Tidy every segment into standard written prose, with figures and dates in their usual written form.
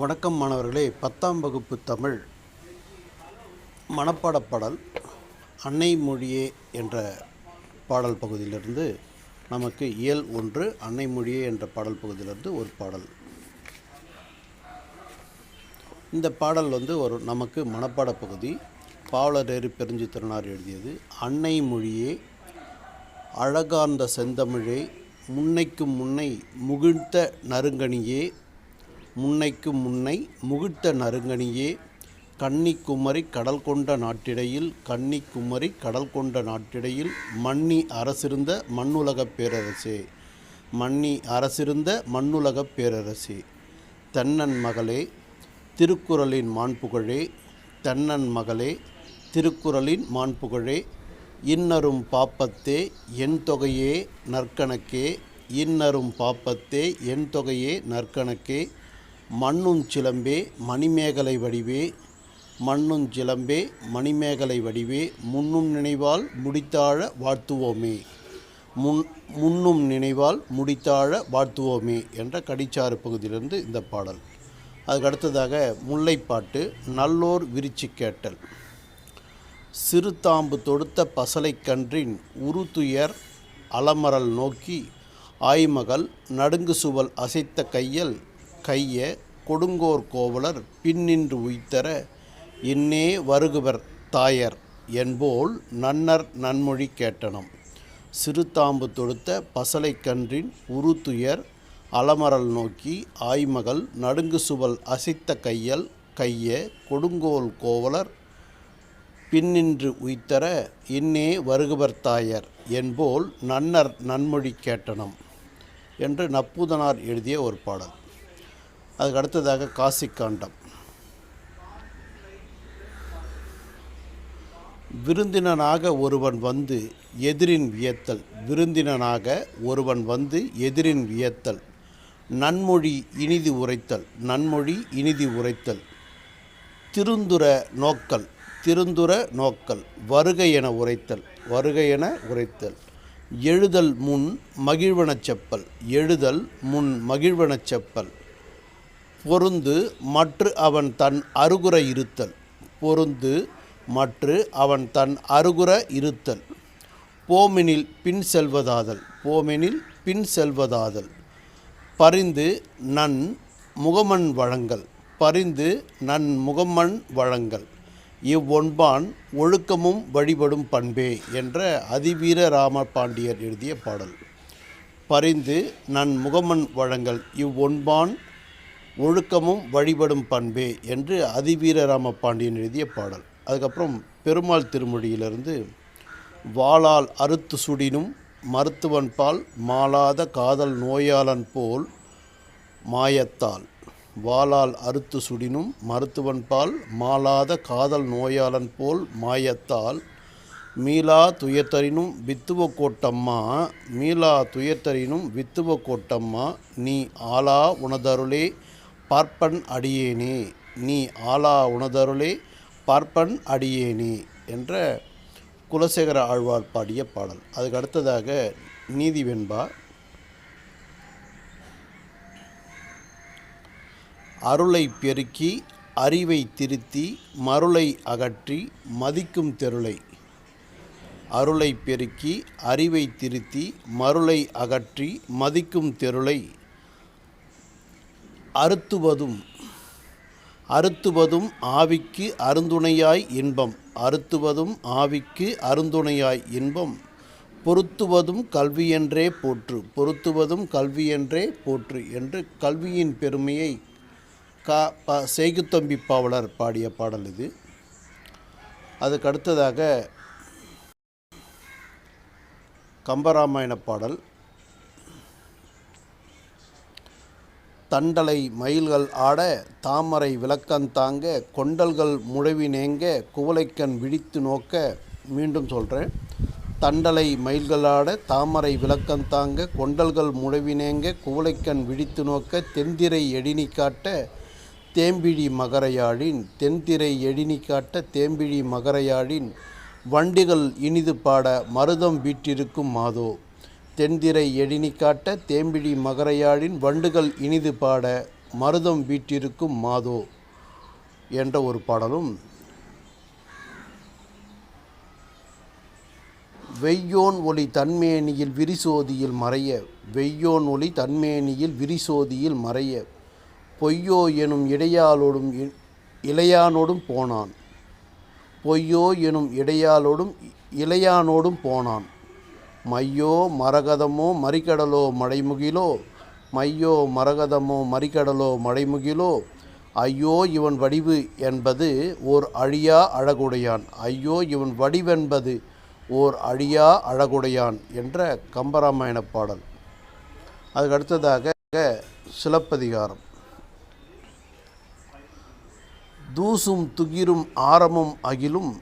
வணக்கம் மாணவர்களே. 10ஆம் வகுப்பு தமிழ் மனப்பாடப் பாடல் அன்னை மொழியே என்ற பாடல் பகுதியிலிருந்து நமக்கு இயல் 1 அன்னை மொழியே என்ற பாடல் பகுதியிலிருந்து ஒரு பாடல். இந்த பாடல் நமக்கு மனப்பாட பகுதி. பாவலரேறு பெருஞ்சித்திரனார் எழுதியது. அன்னை மொழியே அழகார்ந்த செந்தமிழே முன்னைக்கும் முன்னை முகிழ்த்த நறுங்கனியே முன்னைக்கும் முன்னை முகிழ்த்த நறுங்கனியே கன்னிக்குமரி கடல் கொண்ட நாட்டிடையில் கன்னிக்குமரி கடல் கொண்ட நாட்டிடையில் மன்னி அரசிருந்த மண்ணுலகப் பேரரசே மன்னி அரசிருந்த மண்ணுலகப் பேரரசே தென்னன் மகளே திருக்குறளின் மாண்புகழே தென்னன் மகளே திருக்குறளின் மாண்புகழே இன்னரும் பாப்பத்தே என் தொகையே நற்கணக்கே இன்னரும் பாப்பத்தே என் தொகையே நற்கணக்கே மண்ணும் சிலம்பே மணிமேகலை வடிவே மண்ணும் சிலம்பே மணிமேகலை வடிவே முன்னும் நினைவால் முடித்தாழ வாழ்த்துவோமே முன்னும் நினைவால் முடித்தாழ வாழ்த்துவோமே என்ற கடிச்சாறு பகுதியிலிருந்து இந்த பாடல். அதுக்கு அடுத்ததாக முல்லைப்பாட்டு நல்லோர் விரிச்சி கேட்டல். சிறுதாம்பு தொடுத்த பசலைக்கன்றின் உருதுயர் அலமரல் நோக்கி ஆய்மகள் நடுங்கு சுவல் அசைத்த கைய கொடுங்கோர் கோவலர் பின்னின்று உய்த்தர இன்னே வருகுவர் தாயர் என்போல் நன்னர் நன்மொழி கேட்டனம். சிறுதாம்பு தொடுத்த பசலைக்கன்றின் உருதுயர் அலமரல் நோக்கி ஆய்மகள் நடுங்கு சுவல் அசைத்த கைய கொடுங்கோல் கோவலர் பின்னின்று உய்த்தர இன்னே வருகுவர் தாயர் என்போல் நன்னர் நன்மொழி கேட்டனம் என்று நப்பூதனார் எழுதிய ஒரு பாடல். அதுக்கு அடுத்ததாக காசிக்காண்டம். விருந்தினனாக ஒருவன் வந்து எதிரின் வியத்தல் விருந்தினனாக ஒருவன் வந்து எதிரின் வியத்தல் நன்மொழி இனிது உரைத்தல் நன்மொழி இனிது உரைத்தல் திருந்துர நோக்கல் வருகை என உரைத்தல் எழுதல் முன் மகிழ்வனச் செப்பல் பொருந்து மற்று அவன் தன் அருகுர இருத்தல் போமெனில் பின் செல்வதாதல் பரிந்து நன் முகமன் வழங்கல் இவ்வொன்பான் ஒழுக்கமும் வழிபடும் பண்பே என்ற அதிவீர ராம பாண்டியர் எழுதிய பாடல். பரிந்து நன் முகமன் வழங்கல் இவ்வொன்பான் ஒழுக்கமும் வழிபடும் பண்பே என்று அதிவீரராம பாண்டியன் எழுதிய பாடல். அதுக்கப்புறம் பெருமாள் திருமொழியிலிருந்து வாளால் அறுத்து சுடினும் மருத்துவன் பால் மாளாத காதல் நோயாளன் போல் மாயத்தால் வாளால் அறுத்து சுடினும் மருத்துவன் பால் மாளாத காதல் நோயாளன் போல் மாயத்தால் மீளா துயர்த்தரினும் வித்துவ கோட்டம்மா நீ ஆளா உனதருளே பார்ப்பன் அடியேனே என்ற குலசேகர ஆழ்வார் பாடிய பாடல். அதுக்கு அடுத்ததாக நீதி வெண்பா. அருளை பெருக்கி அறிவை திருத்தி மருளை அகற்றி மதிக்கும் தெருளை அருளை பெருக்கி அறிவை திருத்தி மருளை அகற்றி மதிக்கும் தெருளை அறுத்துவதும் ஆவிக்கு அருந்துணையாய் இன்பம் பொருத்துவதும் கல்வியென்றே போற்று என்று கல்வியின் பெருமையை செய்குத்தம்பி பாவலர் பாடிய பாடல் இது. அதுக்கு அடுத்ததாக கம்பராமாயண பாடல். தண்டலை மயில்கள் ஆட தாமரை விளக்கந்தாங்க கொண்டல்கள் முழவினேங்க குவளைக்கண் விழித்து நோக்க. மீண்டும் சொல்கிறேன். தண்டலை மயில்கள் ஆட தாமரை விளக்கந்தாங்க கொண்டல்கள் முழவினேங்க குவளைக்கண் விழித்து நோக்க தென்திரை எழினி காட்ட தேம்பிழி மகரையாழின் வண்டிகள் இனிது பாட மருதம் வீற்றிருக்கும் மாதோ தென்திரை எழினி காட்ட தேம்பிழி மகரையாழின் வண்டுகள் இனிது பாட மருதம் வீற்றிருக்கும் மாதோ என்ற ஒரு பாடலும், வெய்யோன் ஒளி தன்மேனியில் விரிசோதியில் மறைய, வெய்யோன் ஒளி தன்மேனியில் விரிசோதியில் மறைய, பொய்யோ எனும் இடையாளோடும் இளையானோடும் போனான், பொய்யோ எனும் இடையாளோடும் இளையானோடும் போனான், மையோ மரகதமோ மறிகடலோ மழைமுகிலோ, மையோ மரகதமோ மறிகடலோ மழைமுகிலோ, ஐயோ இவன் வடிவு என்பது ஓர் அழியா அழகுடையான், ஐயோ இவன் வடிவென்பது ஓர் அழியா அழகுடையான் என்ற கம்பராமாயண பாடல். அதுக்கு அடுத்ததாக சிலப்பதிகாரம். தூசும் துகிரும் ஆரமும் அகிலும்,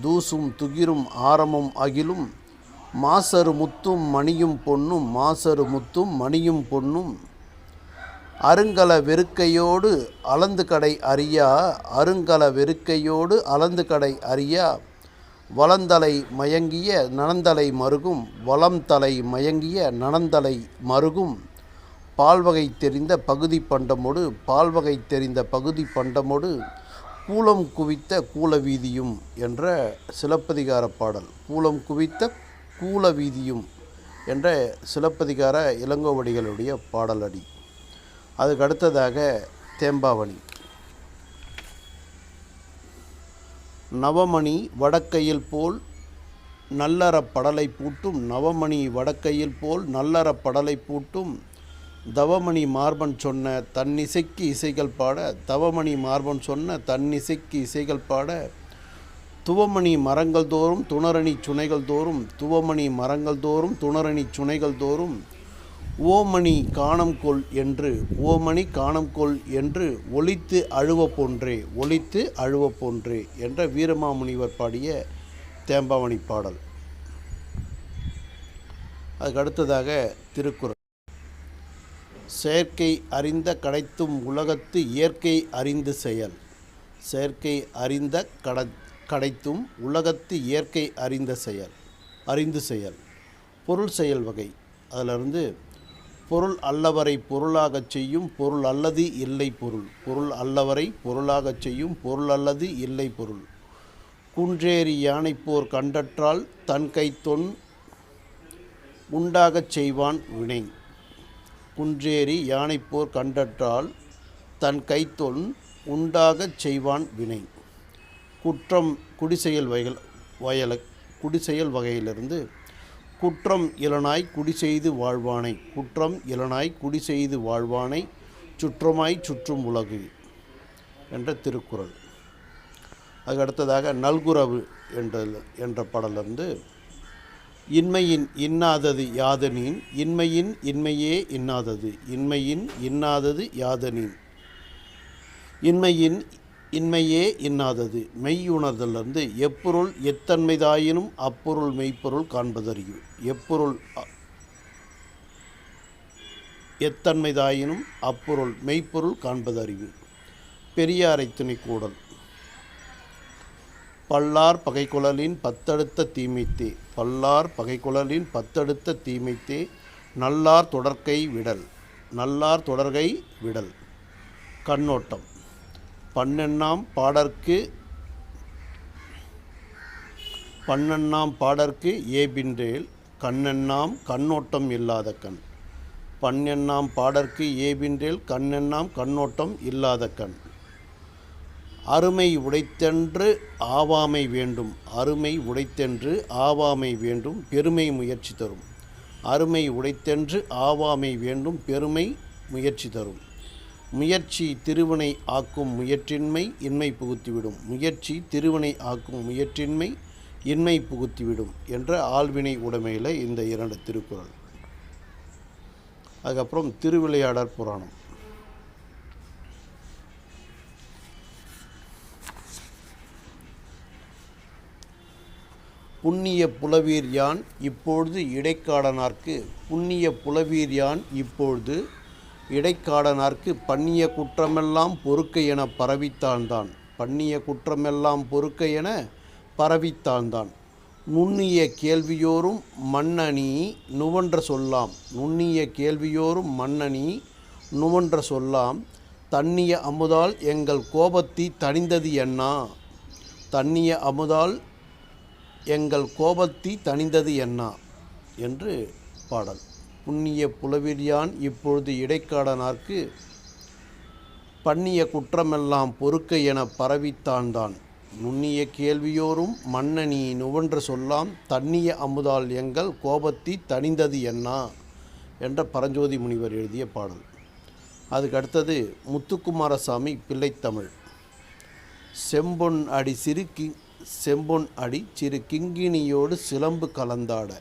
தூசும் துகிரும் ஆரமும் அகிலும், மாசரு முத்தும் மணியும் பொன்னும், மாசரு முத்தும் மணியும் பொன்னும், அருங்கல வெறுக்கையோடு அளந்து கடை அறியா, அருங்கல வெறுக்கையோடு அளந்து கடை அறியா, வளந்தலை மயங்கிய நனந்தலை மருகும், வளம்தலை மயங்கிய நனந்தலை மருகும், பால்வகை தெரிந்த பகுதி பண்டமொடு, பால்வகை தெரிந்த பகுதி பண்டமொடு, கூலம் குவித்த கூலவீதியும் என்ற சிலப்பதிகார பாடல். கூலம் குவித்த கூலவீதியும் என்ற சிலப்பதிகார இளங்கோவடிகளுடைய பாடலடி. அதுக்கு அடுத்ததாக தேம்பாவணி. நவமணி வடக்கையில் போல் நல்லற படலை பூட்டும், நவமணி வடக்கையில் போல் நல்லற படலை பூட்டும், தவமணி மார்பன் சொன்ன தன்னிசைக்கு இசைகள் பாட, தவமணி மார்பன் சொன்ன தன்னிசைக்கு இசைகள் பாட, துவமணி மரங்கள் தோறும் துணரணி சுனைகள் தோறும், துவமணி மரங்கள் தோறும் துணரணி சுனைகள் தோறும், ஓமணி காணம் கொள் என்று, ஓமணி காணம் கொள் என்று ஒலித்து அழுவ போன்றே, ஒலித்து அழுவ போன்றே என்ற வீரமாமுனிவர் பாடிய தேம்பாவணி பாடல். அதுக்கு அடுத்ததாக திருக்குறள். செயற்கை அறிந்த கடைத்தும் உலகத்து இயற்கை அறிந்து செயல், செயற்கை அறிந்த கடைத்தும் உலகத்து இயற்கை அறிந்த செயல், அறிந்து செயல். பொருள் செயல் வகை. அதிலிருந்து பொருள் அல்லவரை பொருளாகச் செய்யும் பொருள் அல்லது இல்லை பொருள், பொருள் அல்லவரை பொருளாகச் செய்யும் பொருள் அல்லது இல்லை பொருள். குன்றேறி யானைப்போர் கண்டற்றால் தன் கைத்தொன் உண்டாகச் செய்வான் வினை, குன்றேறி யானைப்போர் கண்டற்றால் தன் கைத்தொன் உண்டாகச் செய்வான் வினை. குற்றம் குடிசெயல் குடிசெயல் வகையிலிருந்து, குற்றம் இலனாய் குடிசெய்து வாழ்வானை, குற்றம் இலனாய் குடிசெய்து வாழ்வானை சுற்றமாய் சுற்றும் உலகு என்ற திருக்குறள். அதுக்கு அடுத்ததாக நல்குரவு என்ற பாடலிருந்து, இன்மையின் இன்னாதது யாதனின், இன்மையின் இன்மையே இன்னாதது, இன்மையின் இன்னாதது யாதனின், இன்மையின் இன்மையே இன்னாதது. மெய்யுணர்தலிருந்து, எப்பொருள் எத்தன்மைதாயினும் அப்பொருள் மெய்ப்பொருள் காண்பதறிவு, எப்பொருள் எத்தன்மைதாயினும் அப்பொருள் மெய்ப்பொருள் காண்பதறிவு. பெரியாரை துணைக்கூடல். பல்லார் பகைக்குழலின் பத்தடுத்த தீமைத்தே, பல்லார் பகைக்குழலின் பத்தடுத்த தீமைத்தே, நல்லார் தொடர்கை விடல், நல்லார் தொடர்கை விடல். கண்ணோட்டம். பண்ணெண்ணாம் பாடற்கு ஏபின்றேல், கண்ணெண்ணாம் கண்ணோட்டம் இல்லாத கண், பண்ணெண்ணாம் பாடற்கு ஏபின்றேல் கண்ணெண்ணாம் கண்ணோட்டம் இல்லாத கண். அருமை உடைத்தென்று ஆவாமை வேண்டும், அருமை உடைத்தென்று ஆவாமை வேண்டும் பெருமை முயற்சி தரும், அருமை உடைத்தென்று ஆவாமை வேண்டும் பெருமை முயற்சி தரும். முயற்சி திருவினை ஆக்கும் முயற்றின்மை இன்மை புகுத்திவிடும், முயற்சி திருவினை ஆக்கும் முயற்றின்மை இன்மை புகுத்திவிடும் என்ற ஆள்வினை உடைமையில் இந்த 2 திருக்குறள். அதுக்கப்புறம் திருவிளையாடற் புராணம். புண்ணிய புலவீர் யான் இப்பொழுது இடைக்காடனார்க்கு, புண்ணிய புலவீர் யான் இப்பொழுது இடைக்காடனார்க்கு, பண்ணிய குற்றமெல்லாம் பொறுக்க என பரவித்தாழ்ந்தான், பண்ணிய குற்றமெல்லாம் பொறுக்க என பரவித்தாழ்ந்தான். நுண்ணிய கேள்வியோரும் மன்னனி நுவன்ற சொல்லாம், நுண்ணிய கேள்வியோரும் மன்னனி நுவன்ற சொல்லாம், தண்ணிய அமுதால் எங்கள் கோபத்தி தணிந்தது என்னா. தண்ணிய அமுதால் எங்கள் கோபத்தி தணிந்தது என்னா என்று பாடல். புண்ணிய புலவிரியான் இப்பொழுது இடைக்காடனார்க்கு பண்ணிய குற்றமெல்லாம் பொறுக்க என பரவித்தான்தான். நுண்ணிய கேள்வியோரும் மன்னனி நுவன்ற சொல்லாம் தண்ணிய அமுதால் எங்கள் கோபத்தி தணிந்தது என்னா என்ற பரஞ்சோதி முனிவர் எழுதிய பாடல். அதுக்கு அடுத்தது முத்துக்குமாரசாமி பிள்ளைத்தமிழ். செம்பொன் அடி சிறு கிங்கினியோடு சிலம்பு கலந்தாட.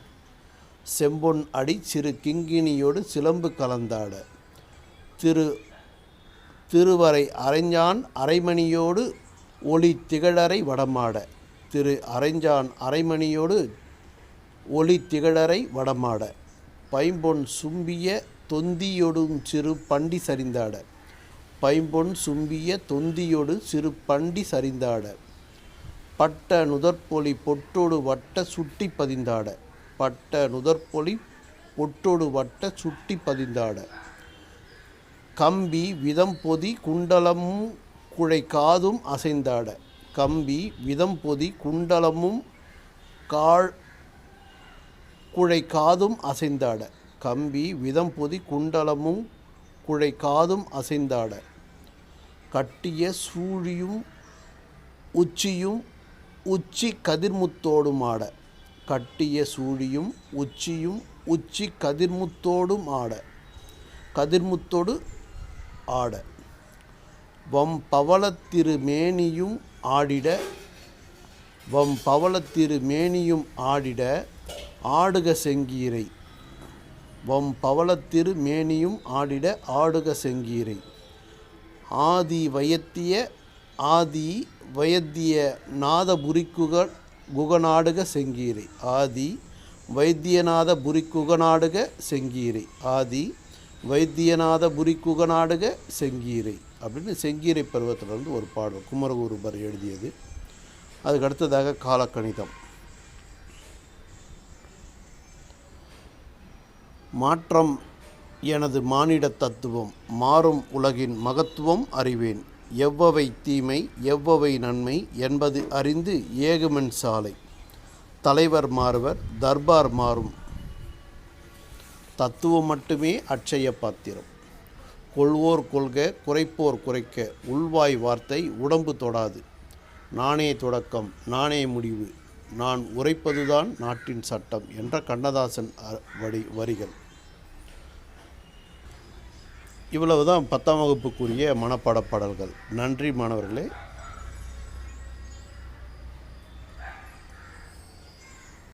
செம்பொன் அடி சிறு கிங்கினியோடு சிலம்பு கலந்தாட. திருவரை அரைஞ்சான் அரைமணியோடு ஒளி திகழரை வடமாட. அரைஞ்சான் அரைமணியோடு ஒளி திகழரை வடமாட. பைம்பொன் சும்பிய தொந்தியொடும் சிறு பண்டி சரிந்தாட. பைம்பொன் சும்பிய தொந்தியொடு சிறு பண்டி சரிந்தாட. பட்ட நுதற்பொலி பொட்டோடு வட்ட சுட்டி பதிந்தாட. பட்ட நுதற்பொலி பொட்டோடு வட்ட சுட்டி பதிந்தாட. கம்பி விதம்பொதி குண்டலமும் குழை காதும் அசைந்தாட. கம்பி விதம்பொதி குண்டலமும் குழை காதும் அசைந்தாட. கம்பி விதம்பொதி குண்டலமும் குழை காதும் அசைந்தாட. கட்டிய சூழியும் உச்சியும் உச்சி கதிர்முத்தோடும் ஆட. கட்டிய சூழியும் உச்சியும் உச்சி கதிர்முத்தோடும் ஆட. கதிர்முத்தோடு ஆட. வம்பவளத்திரு மேனியும் ஆடிட. வம்பவளத்திரு மேனியும் ஆடிட ஆடுக செங்கீரை. வம்பவளத்திரு மேனியும் ஆடிட ஆடுக செங்கீரை. ஆதி வயத்திய நாதபுரிக்குக குகநாடுக செங்கீரை. ஆதி வைத்தியநாத புரிக்குகநாடுக செங்கீரை. ஆதி வைத்தியநாத புரிக்குகநாடுக செங்கீரை அப்படின்னு செங்கீரை பருவத்திலிருந்து ஒரு பாடல் குமரகுருபர் எழுதியது. அதுக்கு அடுத்ததாக காலக்கணிதம். மாற்றம் எனது மானிட தத்துவம் மாறும் உலகின் மகத்துவம் அறிவேன். எவ்வவை தீமை எவ்வவை நன்மை என்பது அறிந்து ஏகுமென் சாலை. தலைவர் மாறுவர் தர்பார் மாறும் தத்துவம் மட்டுமே அட்சய பாத்திரம். கொள்வோர் கொள்க குறைப்போர் குறைக்க உள்வாய் வார்த்தை உடம்பு தொடாது. நானே தொடக்கம் நானே முடிவு நான் உரைப்பதுதான் நாட்டின் சட்டம் என்ற கண்ணதாசன் வரிகள். இவ்வளவுதான் 10ஆம் வகுப்புக்குரிய மனப்பாட பாடல்கள். நன்றி மாணவர்களே.